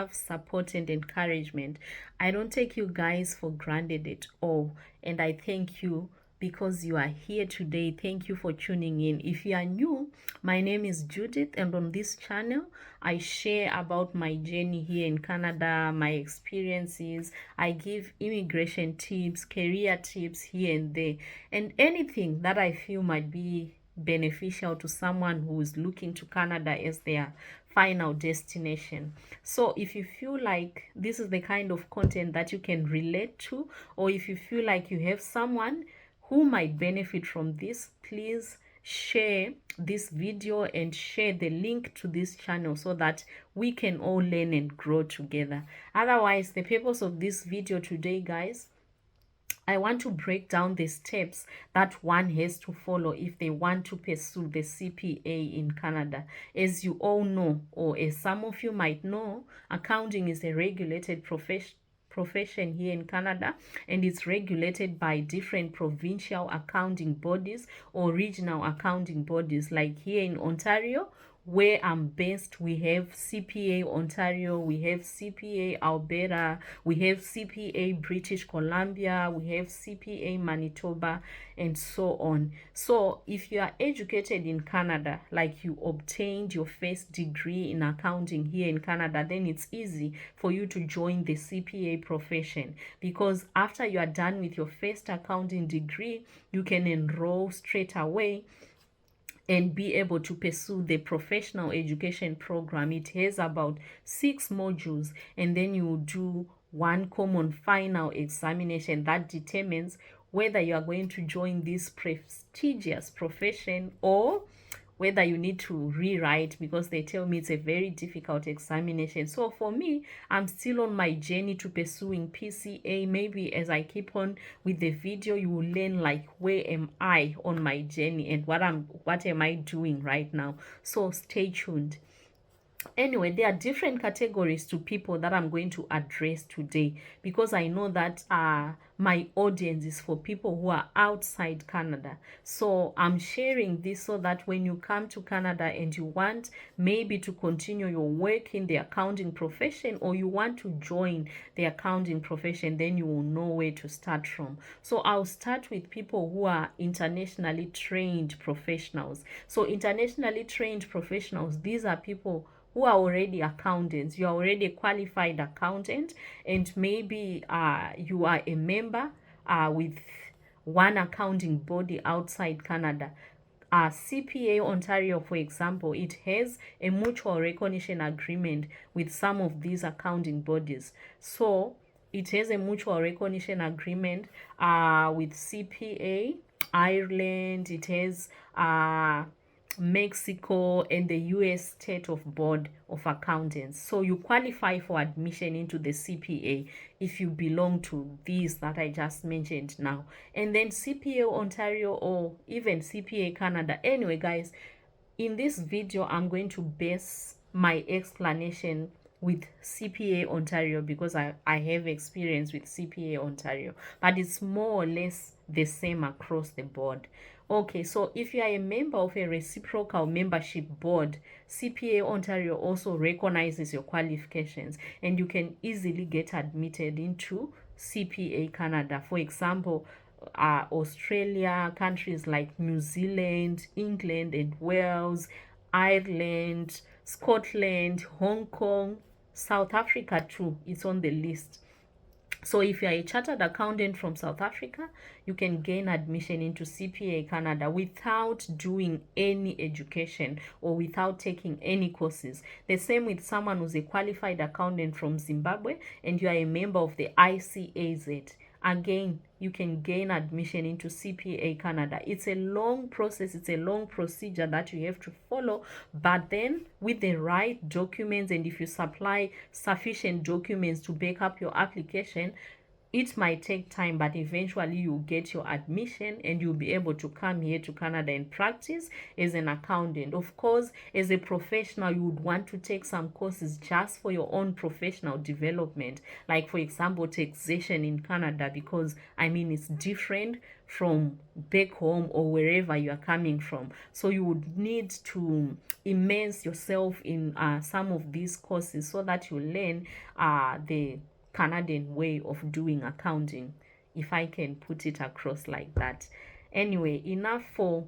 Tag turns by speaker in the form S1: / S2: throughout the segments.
S1: love, support, and encouragement. I don't take you guys for granted at all. And I thank you because you are here today. Thank you for tuning in. If you are new, my name is Judith, and on this channel, I share about my journey here in Canada, my experiences. I give immigration tips, career tips here and there, and anything that I feel might be beneficial to someone who is looking to Canada as their final destination. So if you feel like this is the kind of content that you can relate to, or if you feel like you have someone who might benefit from this, please share this video and share the link to this channel so that we can all learn and grow together. Otherwise, the purpose of this video today, guys, I want to break down the steps that one has to follow if they want to pursue the CPA in Canada. As you all know, or as some of you might know, accounting is a regulated profession here in Canada, and it's regulated by different provincial accounting bodies or regional accounting bodies. Like here in Ontario, where I'm based, we have CPA Ontario, we have CPA Alberta, we have CPA British Columbia, we have CPA Manitoba, and so on. So if you are educated in Canada, like you obtained your first degree in accounting here in Canada, then it's easy for you to join the CPA profession, because after you are done with your first accounting degree, you can enroll straight away and be able to pursue the professional education program. It has about 6 modules, and then you do one common final examination that determines whether you are going to join this prestigious profession or whether you need to rewrite, because they tell me it's a very difficult examination. So for me, I'm still on my journey to pursuing PCA. Maybe as I keep on with the video, you will learn like where am I on my journey and what am I doing right now. So stay tuned. Anyway, there are different categories to people that I'm going to address today, because I know that my audience is for people who are outside Canada. So I'm sharing this so that when you come to Canada and you want maybe to continue your work in the accounting profession, or you want to join the accounting profession, then you will know where to start from. So I'll start with people who are internationally trained professionals. So internationally trained professionals, these are people who are already accountants. You are already a qualified accountant, and maybe you are a member with one accounting body outside Canada. CPA Ontario, for example, it has a mutual recognition agreement with some of these accounting bodies. So it has a mutual recognition agreement with CPA Ireland. It has Mexico, and the US State of Board of Accountants. So you qualify for admission into the CPA if you belong to these that I just mentioned now. And then CPA Ontario, or even CPA Canada. Anyway, guys, in this video, I'm going to base my explanation with CPA Ontario because I have experience with CPA Ontario, but it's more or less the same across the board. Okay, so if you are a member of a reciprocal membership board, CPA Ontario also recognizes your qualifications, and you can easily get admitted into CPA Canada. For example, Australia, countries like New Zealand, England and Wales, Ireland, Scotland, Hong Kong, South Africa too, it's on the list. So if you are a chartered accountant from South Africa, you can gain admission into CPA Canada without doing any education or without taking any courses. The same with someone who's a qualified accountant from Zimbabwe and you are a member of the ICAZ. Again, you can gain admission into CPA Canada. It's a long process, it's a long procedure that you have to follow, but then with the right documents, and if you supply sufficient documents to back up your application, it might take time, but eventually you'll get your admission and you'll be able to come here to Canada and practice as an accountant. Of course, as a professional, you would want to take some courses just for your own professional development, like for example, taxation in Canada, because I mean, it's different from back home or wherever you are coming from. So you would need to immerse yourself in some of these courses so that you learn the Canadian way of doing accounting, if I can put it across like that. Anyway, enough for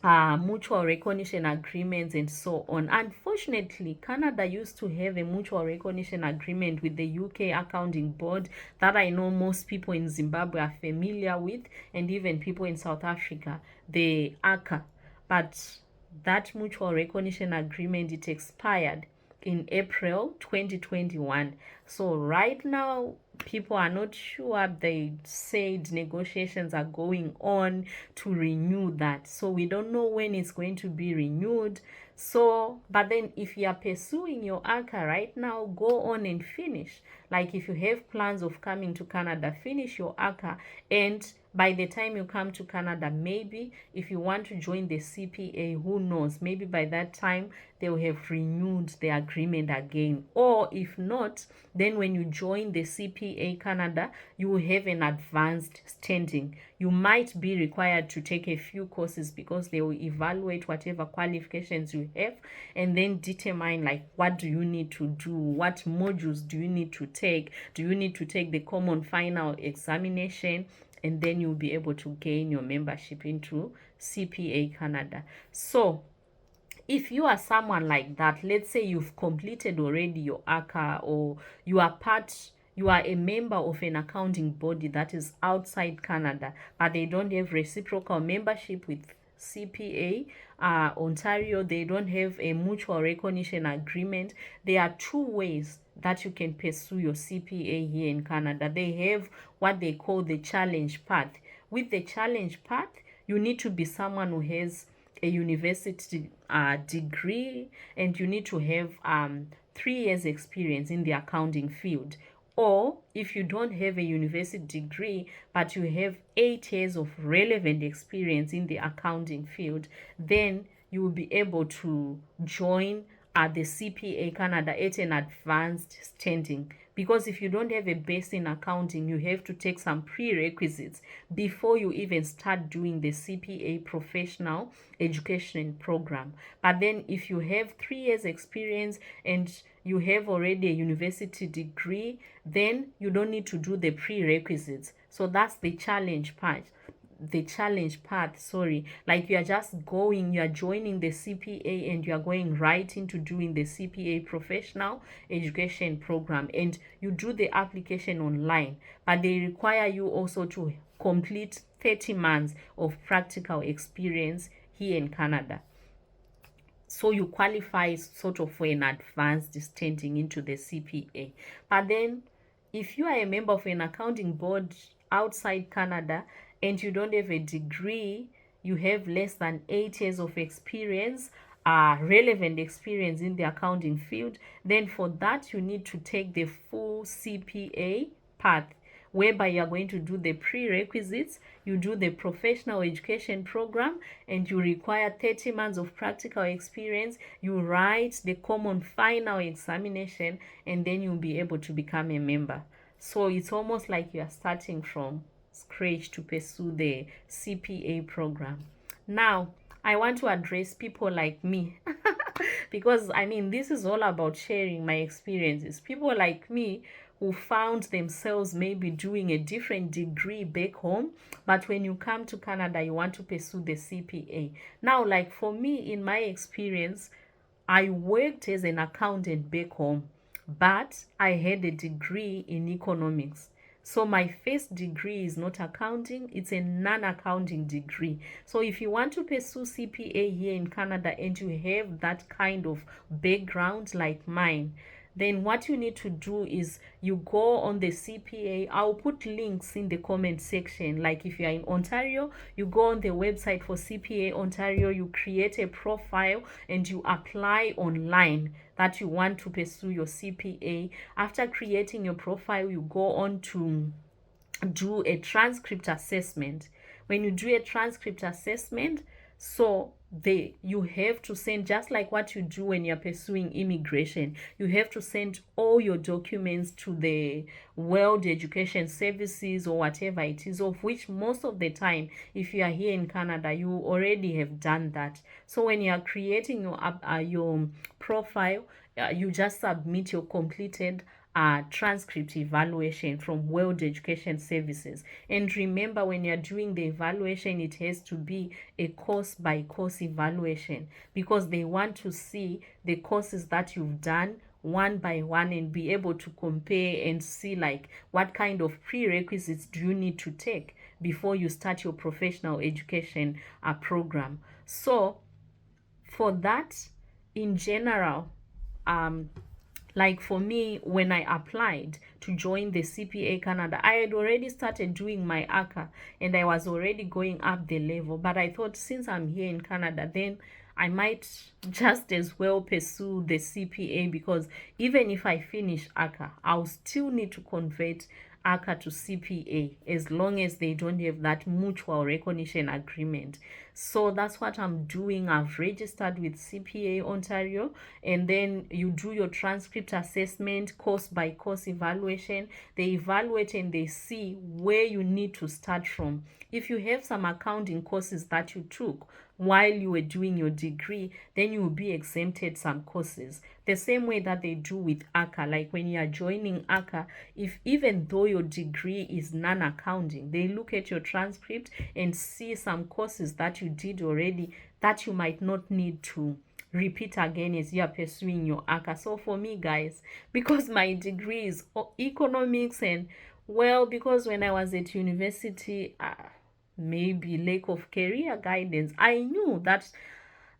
S1: mutual recognition agreements and so on. Unfortunately, Canada used to have a mutual recognition agreement with the UK Accounting Board that I know most people in Zimbabwe are familiar with, and even people in South Africa, the ACA. But that mutual recognition agreement, it expired in April 2021. So right now, people are not sure. They said negotiations are going on to renew that. So we don't know when it's going to be renewed. So, but then if you are pursuing your ACA right now, go on and finish. Like if you have plans of coming to Canada, finish your ACA, and by the time you come to Canada, maybe if you want to join the CPA, who knows, maybe by that time they will have renewed the agreement again. Or if not, then when you join the CPA Canada, you will have an advanced standing. You might be required to take a few courses because they will evaluate whatever qualifications you have and then determine like what do you need to do, what modules do you need to take, do you need to take the common final examination, and then you'll be able to gain your membership into CPA Canada. So if you are someone like that, let's say you've completed already your ACA, or you are a member of an accounting body that is outside Canada, but they don't have reciprocal membership with CPA Ontario, they don't have a mutual recognition agreement. There are two ways that you can pursue your CPA here in Canada. They have what they call the challenge path. With the challenge path, you need to be someone who has a university degree, and you need to have 3 years experience in the accounting field. Or if you don't have a university degree, but you have 8 years of relevant experience in the accounting field, then you will be able to join the CPA Canada at an advanced standing. Because if you don't have a base in accounting, you have to take some prerequisites before you even start doing the CPA professional education program. But then if you have 3 years experience and you have already a university degree, then you don't need to do the prerequisites. So that's the challenge part. Like you are just going, you are joining the CPA and you are going right into doing the CPA professional education program, and you do the application online, but they require you also to complete 30 months of practical experience here in Canada. So you qualify sort of for an advanced standing into the CPA. But then if you are a member of an accounting board outside Canada and you don't have a degree, you have less than 8 years of experience, relevant experience in the accounting field, then for that you need to take the full CPA path, whereby you are going to do the prerequisites, you do the professional education program, and you require 30 months of practical experience, you write the common final examination, and then you'll be able to become a member. So it's almost like you are starting from scratch to pursue the CPA program. Now, I want to address people like me because I mean, this is all about sharing my experiences. People like me who found themselves maybe doing a different degree back home, but when you come to Canada, you want to pursue the CPA. Now, like for me, in my experience, I worked as an accountant back home, but I had a degree in economics. So my first degree is not accounting, it's a non-accounting degree. So if you want to pursue CPA here in Canada and you have that kind of background like mine, then what you need to do is you go on the CPA. I'll put links in the comment section. Like if you are in Ontario, you go on the website for CPA Ontario, you create a profile and you apply online that you want to pursue your CPA. After creating your profile, you go on to do a transcript assessment. When you do a transcript assessment, so you have to send, just like what you do when you're pursuing immigration, you have to send all your documents to the World Education Services or whatever it is, of which most of the time, if you are here in Canada, you already have done that. So when you are creating your profile, you just submit your completed transcript evaluation from World Education Services. And remember, when you're doing the evaluation, it has to be a course by course evaluation, because they want to see the courses that you've done one by one and be able to compare and see like what kind of prerequisites do you need to take before you start your professional education program. So for that, in general, like for me, when I applied to join the CPA Canada, I had already started doing my ACA and I was already going up the level. But I thought, since I'm here in Canada, then I might just as well pursue the CPA, because even if I finish ACA, I'll still need to convert ACA to CPA as long as they don't have that mutual recognition agreement. So that's what I'm doing. I've registered with CPA Ontario, and then you do your transcript assessment, course by course evaluation. They evaluate and they see where you need to start from. If you have some accounting courses that you took while you were doing your degree, then you will be exempted some courses. The same way that they do with ACA. Like when you are joining ACA, if even though your degree is non-accounting, they look at your transcript and see some courses that you did already that you might not need to repeat again as you are pursuing your ACA. So for me, guys, because my degree is economics, and well, because when I was at university, maybe lack of career guidance, I knew that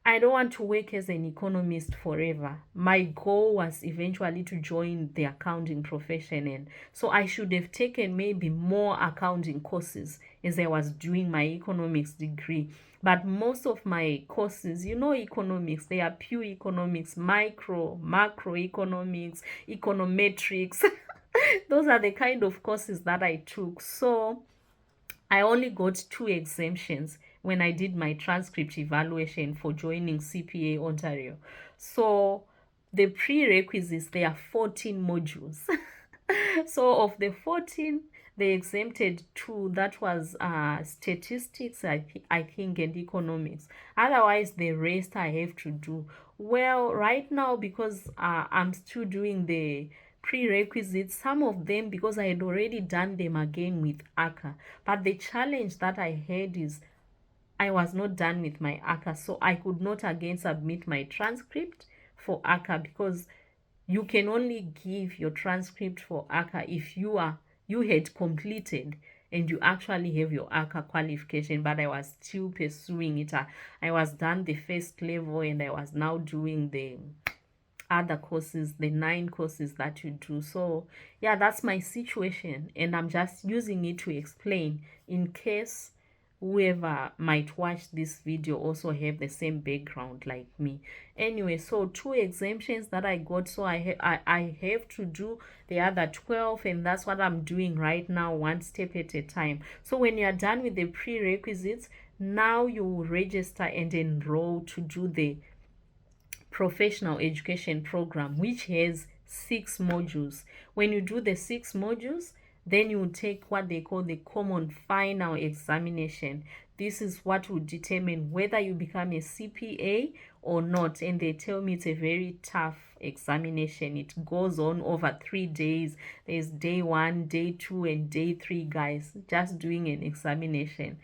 S1: I don't want to work as an economist forever. My goal was eventually to join the accounting profession, and so I should have taken maybe more accounting courses as I was doing my economics degree. But most of my courses, economics, they are pure economics, macroeconomics, econometrics. Those are the kind of courses that I took. So I only got 2 exemptions when I did my transcript evaluation for joining CPA Ontario. So the prerequisites, there are 14 modules. So of the 14, they exempted 2. That was statistics, I think, and economics. Otherwise, the rest I have to do. Well, right now, because I'm still doing the prerequisites, some of them, because I had already done them again with ACA. But the challenge that I had is I was not done with my ACA, so I could not again submit my transcript for ACA, because you can only give your transcript for ACA if you had completed and you actually have your ACA qualification. But I was still pursuing it. I was done the first level and I was now doing the other courses, the 9 courses that you do. So yeah, that's my situation, and I'm just using it to explain in case whoever might watch this video also have the same background like me. Anyway, so 2 exemptions that I got, so I have to do the other 12, and that's what I'm doing right now, one step at a time. So when you're done with the prerequisites, now you will register and enroll to do the professional education program, which has 6 modules. When you do the 6 modules, then you will take what they call the common final examination. This is what will determine whether you become a CPA or not. And they tell me it's a very tough examination. It goes on over 3 days. There's day 1, day 2, and day 3, guys, just doing an examination.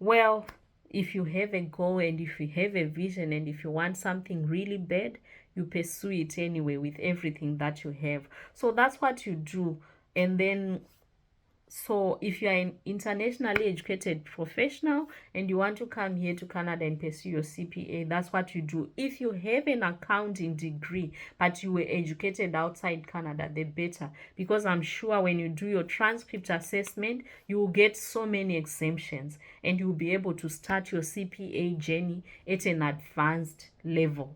S1: Well, if you have a goal and if you have a vision and if you want something really bad, you pursue it anyway with everything that you have. So that's what you do. And then So if you are an internationally educated professional and you want to come here to Canada and pursue your CPA, that's what you do. If you have an accounting degree but you were educated outside Canada, the better, because I'm sure when you do your transcript assessment, you will get so many exemptions and you'll be able to start your CPA journey at an advanced level.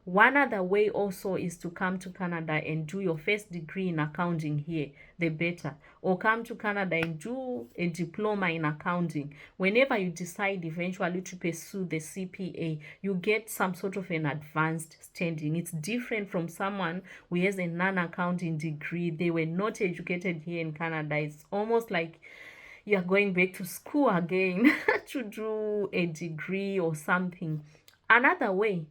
S1: One other way also is to come to Canada and do your first degree in accounting here, the better. Or come to Canada and do a diploma in accounting. Whenever you decide eventually to pursue the CPA, you get some sort of an advanced standing. It's different from someone who has a non-accounting degree. They were not educated here in Canada. It's almost like you're going back to school again to do a degree or something. Another way,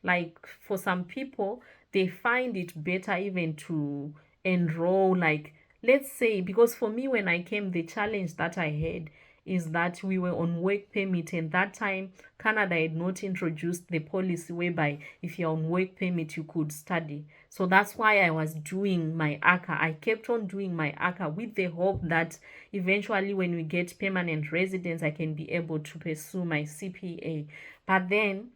S1: like for some people, they find it better even to enroll, like let's say, because for me when I came, the challenge that I had is that we were on work permit, and that time Canada had not introduced the policy whereby if you're on work permit you could study. So that's why I was doing my ACA. I kept on doing my ACA with the hope that eventually when we get permanent residence I can be able to pursue my CPA. But then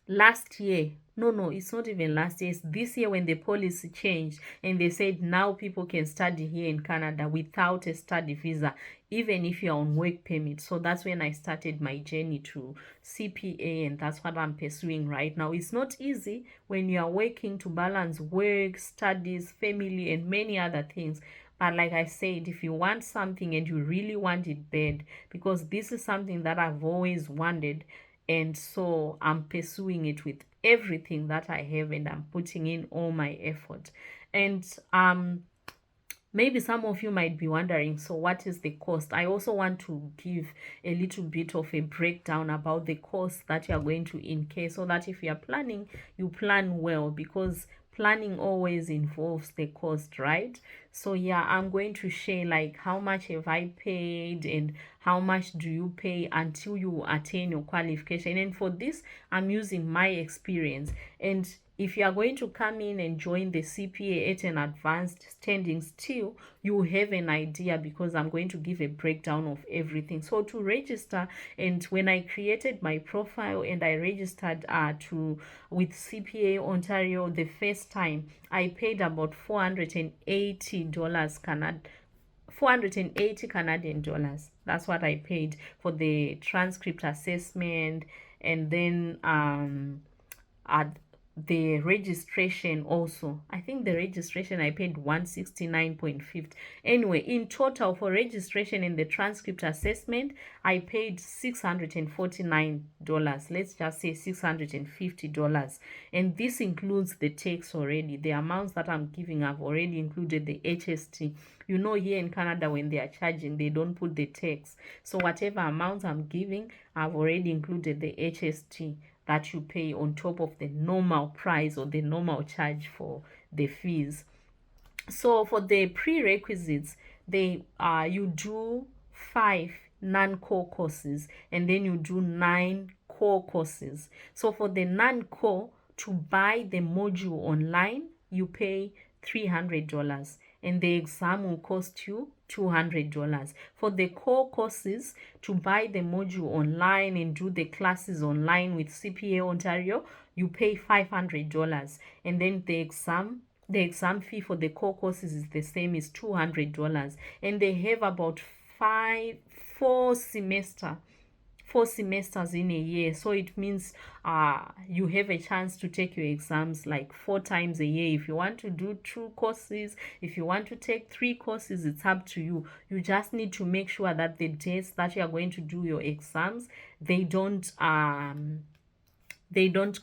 S1: last year, no, it's not even last year, it's this year, when the policy changed and they said now people can study here in Canada without a study visa, even if you're on work permit. So that's when I started my journey to CPA, and that's what I'm pursuing right now. It's not easy when you are working to balance work, studies, family, and many other things. But like I said, if you want something and you really want it bad, because this is something that I've always wanted, and so I'm pursuing it with everything that I have, and I'm putting in all my effort. And maybe some of you might be wondering, so what is the cost? I also want to give a little bit of a breakdown about the cost that you are going to incur, so that if you are planning, you plan well, because planning always involves the cost, right? So yeah, I'm going to share like how much have I paid and how much do you pay until you attain your qualification. And for this, I'm using my experience. And if you are going to come in and join the CPA at an advanced standing still, you will have an idea, because I'm going to give a breakdown of everything. So to register, and when I created my profile and I registered with CPA Ontario the first time, I paid about $480 Canadian dollars. That's what I paid for the transcript assessment, and then at the registration also. I think the registration I paid 169.50. Anyway, in total for registration and the transcript assessment, I paid $649. Let's just say $650. And this includes the tax already. The amounts that I'm giving have already included the HST. You know, here in Canada, when they are charging, they don't put the tax. So whatever amounts I'm giving, I've already included the HST that you pay on top of the normal price or the normal charge for the fees. So for the prerequisites, you do 5 non-core courses, and then you do 9 core courses. So for the non-core, to buy the module online, you pay $300, and the exam will cost you $200. For the core courses, to buy the module online and do the classes online with CPA Ontario, you pay $500, and then the exam fee for the core courses is the same, is $200, and they have about four semesters in a year. So it means you have a chance to take your exams like 4 times a year. If you want to do 2 courses, if you want to take 3 courses, it's up to you. You just need to make sure that the days that you are going to do your exams, they don't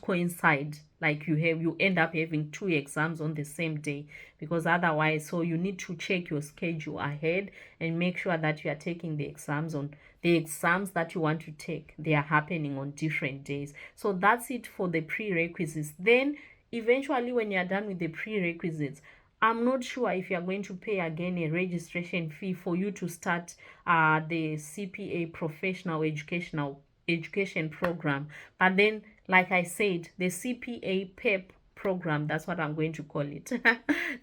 S1: coincide, like you end up having 2 exams on the same day, because otherwise, so you need to check your schedule ahead and make sure that you are taking the exams that you want to take, they are happening on different days. So that's it for the prerequisites. Then eventually, when you are done with the prerequisites, I'm not sure if you're going to pay again a registration fee for you to start the CPA professional education program. But then, like I said, the CPA PEP program, that's what I'm going to call it.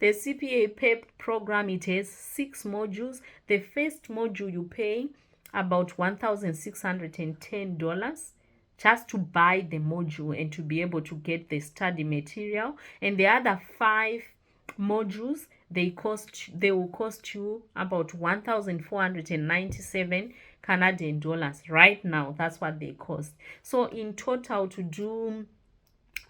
S1: The CPA PEP program, it has 6 modules. The first module you pay about $1,610 just to buy the module and to be able to get the study material. And the other 5 modules, they will cost you about 1,497 Canadian dollars right now. That's what they cost. So in total, to do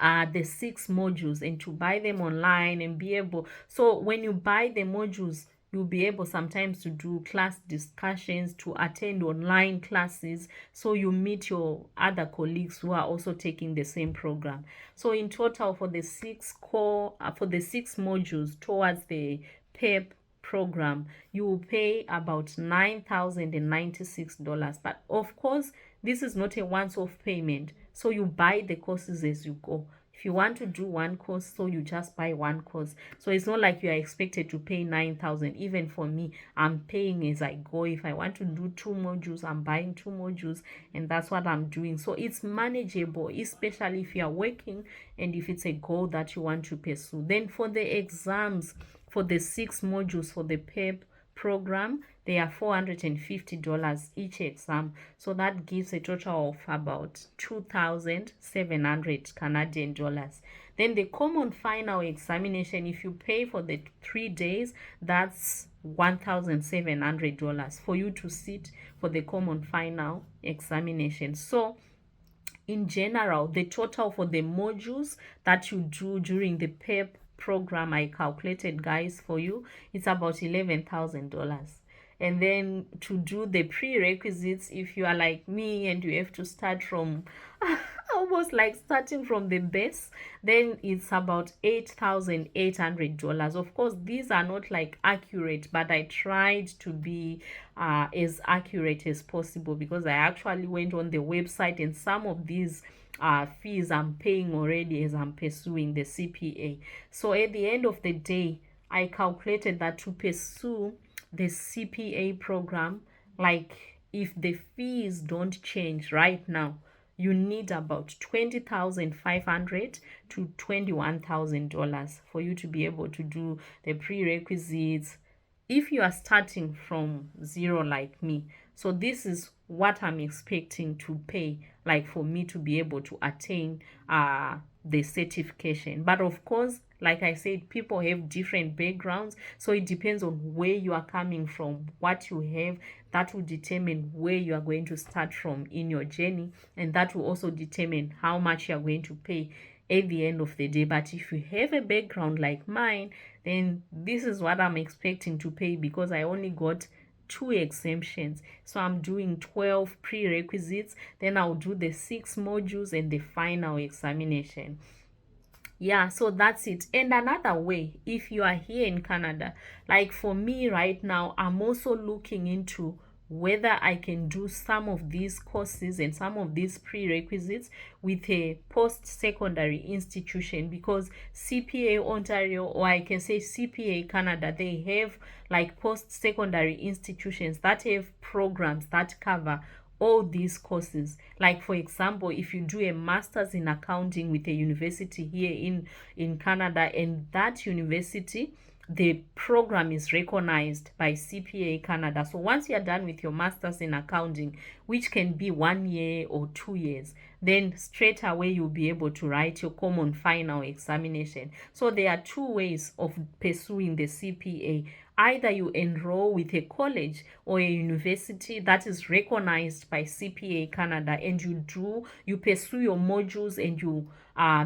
S1: the 6 modules and to buy them online and be able, so when you buy the modules, you'll be able sometimes to do class discussions, to attend online classes, so you meet your other colleagues who are also taking the same program. So in total, for the 6 modules towards the PEP program, you will pay about $9,096. But of course, this is not a once-off payment, so you buy the courses as you go. If you want to do one course, so you just buy one course. So it's not like you are expected to pay 9,000. Even for me, I'm paying as I go. If I want to do 2 modules, I'm buying 2 modules, and that's what I'm doing. So it's manageable, especially if you are working and if it's a goal that you want to pursue. Then for the exams, for the 6 modules for the PEP program, they are $450 each exam. So that gives a total of about 2,700 Canadian dollars. Then the common final examination, if you pay for the 3 days, that's $1,700 for you to sit for the common final examination. So in general, the total for the modules that you do during the PEP program, I calculated, guys, for you, it's about $11,000. And then to do the prerequisites, if you are like me and you have to start from almost like starting from the base, then it's about $8,800. Of course, these are not like accurate, but I tried to be as accurate as possible, because I actually went on the website, and some of these fees I'm paying already as I'm pursuing the CPA. So at the end of the day, I calculated that to pursue the CPA program, like if the fees don't change right now, you need about $20,500 to $21,000 for you to be able to do the prerequisites if you are starting from zero like me. So this is what I'm expecting to pay, like for me to be able to attain the certification. But of course, like I said, people have different backgrounds, so it depends on where you are coming from, what you have. That will determine where you are going to start from in your journey, and that will also determine how much you are going to pay at the end of the day. But if you have a background like mine, then this is what I'm expecting to pay, because I only got 2 exemptions. So I'm doing 12 prerequisites, then I'll do the 6 modules and the final examination. Yeah, so that's it. And another way, if you are here in Canada, like for me right now, I'm also looking into whether I can do some of these courses and some of these prerequisites with a post-secondary institution, because CPA Ontario, or I can say CPA Canada, they have like post-secondary institutions that have programs that cover all these courses. Like for example, if you do a master's in accounting with a university here in Canada, and that university, the program is recognized by CPA Canada. So once you are done with your master's in accounting, which can be 1 year or 2 years, then straight away you'll be able to write your common final examination. So there are 2 ways of pursuing the CPA. Either you enroll with a college or a university that is recognized by CPA Canada, and you pursue your modules and you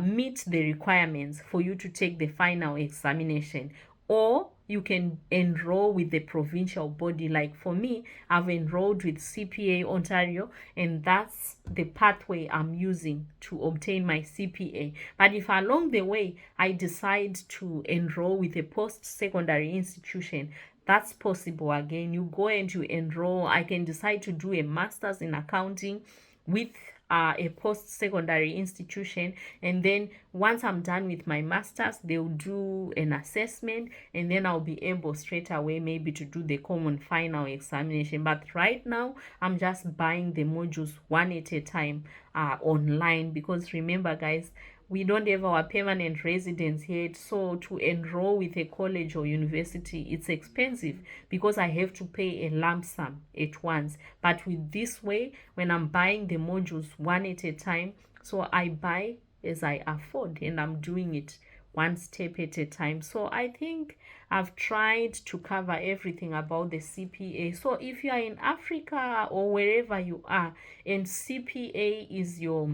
S1: meet the requirements for you to take the final examination. Or you can enroll with the provincial body. Like for me, I've enrolled with CPA Ontario, and that's the pathway I'm using to obtain my CPA. But if along the way I decide to enroll with a post-secondary institution, that's possible again. You go and you enroll. I can decide to do a master's in accounting with a post-secondary institution, and then once I'm done with my master's, they'll do an assessment, and then I'll be able straight away maybe to do the common final examination. But right now, I'm just buying the modules one at a time online, because remember guys, we don't have our permanent residence yet, so to enroll with a college or university, it's expensive because I have to pay a lump sum at once. But with this way, when I'm buying the modules one at a time, so I buy as I afford, and I'm doing it one step at a time. So I think I've tried to cover everything about the CPA. So if you are in Africa or wherever you are and CPA is your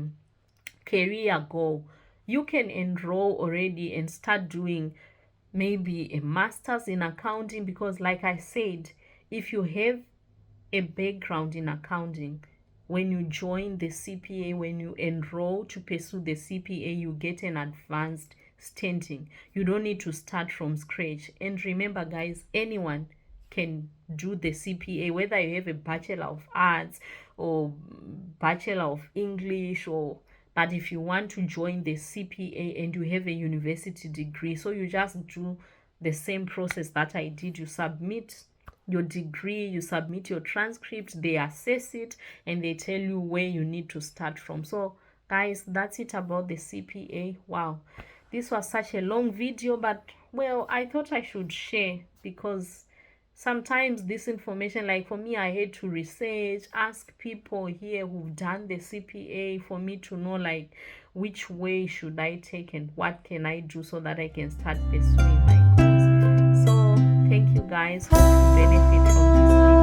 S1: career goal, you can enroll already and start doing maybe a master's in accounting, because like I said, if you have a background in accounting, when you join the CPA, when you enroll to pursue the CPA, you get an advanced standing. You don't need to start from scratch. And remember, guys, anyone can do the CPA, whether you have a Bachelor of Arts or Bachelor of English, or but if you want to join the CPA and you have a university degree, so you just do the same process that I did. You submit your degree, you submit your transcript, they assess it, and they tell you where you need to start from. So guys, that's it about the CPA. Wow, this was such a long video, but well, I thought I should share, because sometimes this information, like for me, I had to research, ask people here who've done the CPA for me to know like which way should I take and what can I do so that I can start pursuing my goals. So thank you guys for benefit from this video.